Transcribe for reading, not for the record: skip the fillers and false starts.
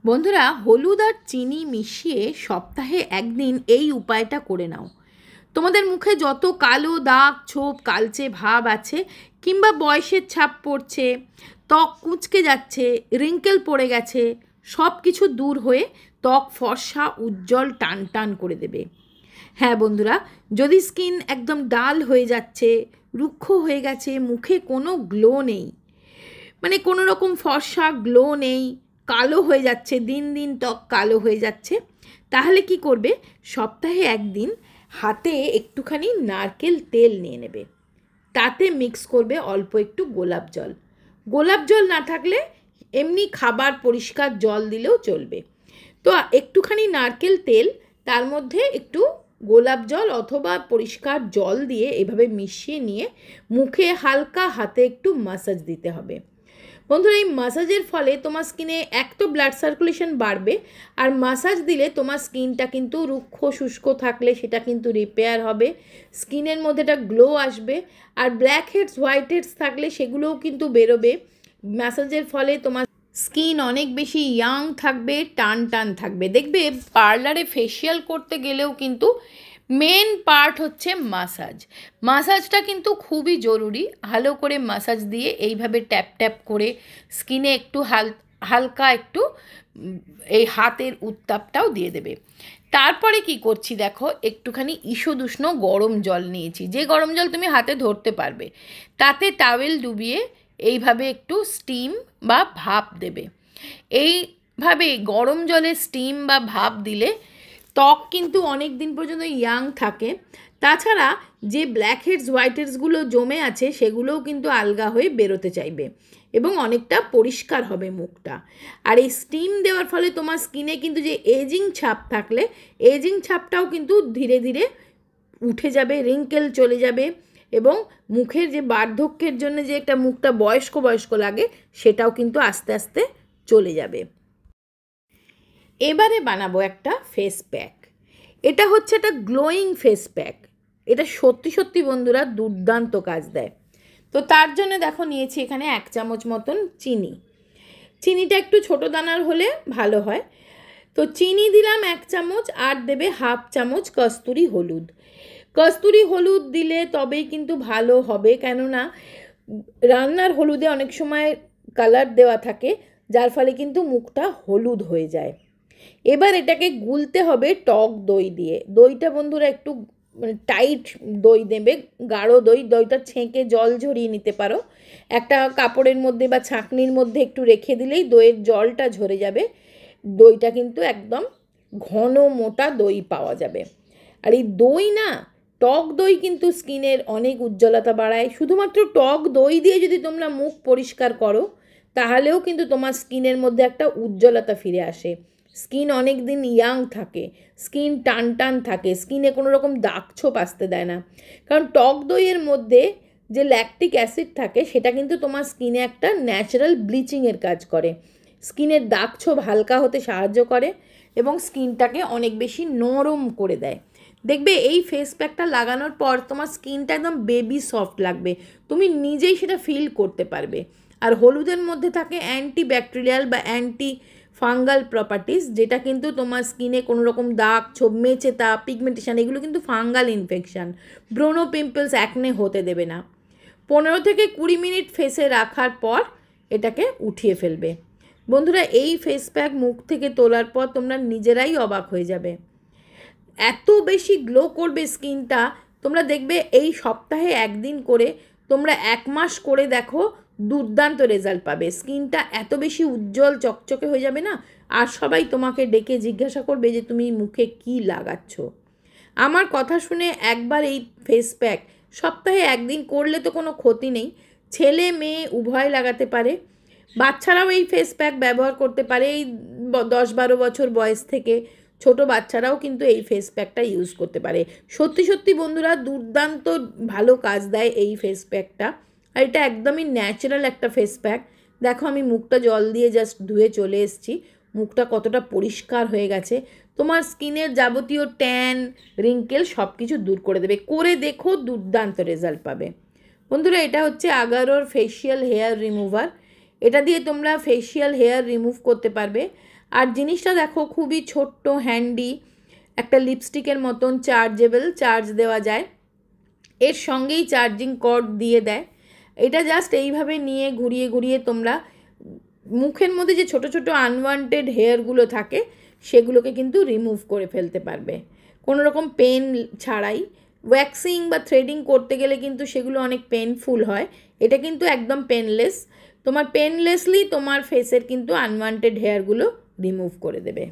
বন্ধুরা, হলুদ আর চিনি মিশিয়ে সপ্তাহে একদিন এই উপায়টা করে নাও। তোমাদের মুখে যত কালো দাগ, ছোপ, কালচে ভাব আছে, কিংবা বয়সের ছাপ পড়ছে, ত্বক কুঁচকে যাচ্ছে, রিঙ্কেল পড়ে গেছে, সব কিছু দূর হয়ে ত্বক ফর্সা, উজ্জ্বল, টান টান করে দেবে। হ্যাঁ বন্ধুরা, যদি স্কিন একদম ডাল হয়ে যাচ্ছে, রুক্ষ হয়ে গেছে, মুখে কোনো গ্লো নেই, মানে কোনো রকম ফর্সা গ্লো নেই, কালো হয়ে যাচ্ছে, দিন দিন ত্বক কালো হয়ে যাচ্ছে, তাহলে কি করবে? সপ্তাহে একদিন হাতে একটুখানি নারকেল তেল নিয়ে নেবে। তাতে মিক্স করবে অল্প একটু গোলাপ জল। গোলাপ জল না থাকলে এমনি খাবার পরিষ্কার জল দিলেও চলবে। তো একটুখানি নারকেল তেল, তার মধ্যে একটু গোলাপ জল অথবা পরিষ্কার জল দিয়ে এভাবে মিশিয়ে নিয়ে মুখে হালকা হাতে একটু মাসাজ দিতে হবে। বন্ধুরা, এই মাসাজের ফলে তোমার স্কিনে এক তো ব্লাড সার্কুলেশন বাড়বে, আর মাসাজ দিলে তোমার স্কিনটা কিন্তু রুক্ষ শুষ্ক থাকলে সেটা কিন্তু রিপেয়ার হবে, স্কিনের মধ্যে একটা গ্লো আসবে, আর ব্ল্যাক হেডস হোয়াইট হেডস থাকলে সেগুলোও কিন্তু বেরোবে। ম্যাসাজের ফলে তোমার স্কিন অনেক বেশি ইয়াং থাকবে, টান টান থাকবে। দেখবে পার্লারে ফেসিয়াল করতে গেলেও কিন্তু মেন পার্ট হচ্ছে মাসাজ। মাসাজটা কিন্তু খুবই জরুরি। ভালো করে মাসাজ দিয়ে এইভাবে ট্যাপ ট্যাপ করে স্কিনে একটু হালকা একটু এই হাতের উত্তাপটাও দিয়ে দেবে। তারপরে কি করছি দেখো, একটুখানি ঈষদুষ্ণ গরম জল নিয়েছি, যে গরম জল তুমি হাতে ধরতে পারবে, তাতে টাওয়েল ডুবিয়ে এইভাবে একটু স্টিম বা ভাপ দেবে। এইভাবে গরম জলে স্টিম বা ভাপ দিলে ত্বক কিন্তু অনেক দিন পর্যন্ত ইয়াং থাকে। তাছাড়া যে ব্ল্যাক হেডস হোয়াইট হেডসগুলো জমে আছে সেগুলোও কিন্তু আলগা হয়ে বেরোতে চাইবে এবং অনেকটা পরিষ্কার হবে মুখটা। আর এই স্টিম দেওয়ার ফলে তোমার স্কিনে কিন্তু যে এজিং ছাপ থাকলে এজিং ছাপটাও কিন্তু ধীরে ধীরে উঠে যাবে, রিঙ্কেল চলে যাবে, এবং মুখের যে বার্ধক্যের জন্য যে একটা মুখটা বয়স্ক বয়স্ক লাগে সেটাও কিন্তু আস্তে আস্তে চলে যাবে। এবারে বানাবো একটা ফেস প্যাক। এটা হচ্ছে একটা গ্লোয়িং ফেস প্যাক। এটা সত্যি সত্যি বন্ধুরা দুর্দান্ত কাজ দেয়। তো তার জন্য দেখো নিয়েছি এখানে 1 চামচ মতন চিনি। চিনিটা একটু ছোটো দানার হলে ভালো হয়। তো চিনি দিলাম 1 চামচ, আর দেবে 1/2 চামচ কস্তুরি হলুদ। কস্তুরি হলুদ দিলে তবেই কিন্তু ভালো হবে, কেননা রান্নার হলুদে অনেক সময় কালার দেওয়া থাকে, যার ফলে কিন্তু মুখটা হলুদ হয়ে যায়। এবার এটাকে গুলতে হবে টক দই দিয়ে। দইটা বন্ধুরা একটু টাইট দই দেবে, গাঢ় দই। দইটা ছেঁকে জল ঝরিয়ে নিতে পারো, একটা কাপড়ের মধ্যে বা ছাঁকনির মধ্যে একটু রেখে দিলেই দইয়ের জলটা ঝরে যাবে। দইটা কিন্তু একদম ঘন মোটা দই পাওয়া যাবে। আর এই দই না, টক দই কিন্তু স্কিনের অনেক উজ্জ্বলতা বাড়ায়। শুধুমাত্র টক দই দিয়ে যদি তোমরা মুখ পরিষ্কার করো, তাহলেও কিন্তু তোমার স্কিনের মধ্যে একটা উজ্জ্বলতা ফিরে আসে। স্কিন অনেক দিন ইয়াং থাকে, স্কিন টান টান থাকে, স্কিনে কোনো রকম দাগ ছোপ আসতে দেয় না। কারণ টক দইয়ের মধ্যে যে ল্যাকটিক অ্যাসিড থাকে সেটা কিন্তু তোমার স্কিনে একটা ন্যাচারাল ব্লিচিংয়ের কাজ করে, স্কিনের দাগ ছোপ হালকা হতে সাহায্য করে এবং স্কিনটাকে অনেক বেশি নরম করে দেয়। দেখবে এই ফেস প্যাকটা লাগানোর পর তোমার স্কিনটা একদম বেবি সফট লাগবে, তুমি নিজেই সেটা ফিল করতে পারবে। আর হলুদের মধ্যে থাকে অ্যান্টি ব্যাকটেরিয়াল বা অ্যান্টি ফাঙ্গাল প্রপার্টিস, যেটা কিন্তু তোমার স্কিনে কোনো রকম দাগ ছোপ, মেচেতা, পিগমেন্টেশন, এগুলো কিন্তু ফাঙ্গাল ইনফেকশান, ব্রোনো, পিম্পলস, অ্যাকনে হতে দেবে না। 15 থেকে 20 মিনিট ফেসে রাখার পর এটাকে উঠিয়ে ফেলবে। বন্ধুরা, এই ফেস প্যাক মুখ থেকে তোলার পর তোমরা নিজেরাই অবাক হয়ে যাবে, এত বেশি গ্লো করবে স্কিনটা। তোমরা দেখবে এই সপ্তাহে একদিন করে তোমরা 1 মাস করে দেখো, দুর্দান্ত রেজাল্ট পাবে। স্কিনটা এত বেশি উজ্জ্বল চকচকে হয়ে যাবে না, আর সবাই তোমাকে ডেকে জিজ্ঞাসা করবে যে তুমি মুখে কি লাগাচ্ছ। আমার কথা শুনে একবার এই ফেস প্যাক সপ্তাহে একদিন করলে তো কোনো ক্ষতি নেই। ছেলে মেয়ে উভয় লাগাতে পারে, বাচ্চারাও এই ফেস প্যাক ব্যবহার করতে পারে। এই 10-12 বছর বয়স থেকে ছোট বাচ্চারাও কিন্তু এই ফেস প্যাকটা ইউজ করতে পারে। সত্যি সত্যি বন্ধুরা দুর্দান্ত ভালো কাজ দেয় এই ফেস প্যাকটা। আর এটা একদমই ন্যাচারাল একটা ফেস প্যাক। দেখো আমি মুখটা জল দিয়ে জাস্ট ধুয়ে চলে এসেছি, মুখটা কতটা পরিষ্কার হয়ে গেছে। তোমার স্কিনের যাবতীয় ট্যান, রিঙ্কেল সব কিছু দূর করে দেবে। করে দেখো, দুর্দান্ত রেজাল্ট পাবে। বন্ধুরা, এটা হচ্ছে আগারোর ফেসিয়াল হেয়ার রিমুভার। এটা দিয়ে তোমরা ফেসিয়াল হেয়ার রিমুভ করতে পারবে। আর জিনিসটা দেখো খুবই ছোট্ট, হ্যান্ডি, একটা লিপস্টিকের মতন, চার্জেবল, চার্জ দেওয়া যায়, এর সঙ্গেই চার্জিং কর্ড দিয়ে দেয়। এটা জাস্ট এইভাবে নিয়ে ঘুরিয়ে ঘুরিয়ে তোমরা মুখের মধ্যে যে ছোট ছোট আনওয়ান্টেড হেয়ারগুলো থাকে সেগুলোকে কিন্তু রিমুভ করে ফেলতে পারবে কোনো রকম পেন ছাড়াই। ওয়্যাক্সিং বা থ্রেডিং করতে গেলে কিন্তু সেগুলো অনেক পেনফুল হয়, এটা কিন্তু একদম পেনলেস। তোমার পেনলেসলি তোমার ফেসের কিন্তু আনওয়ান্টেড হেয়ারগুলো রিমুভ করে দেবে।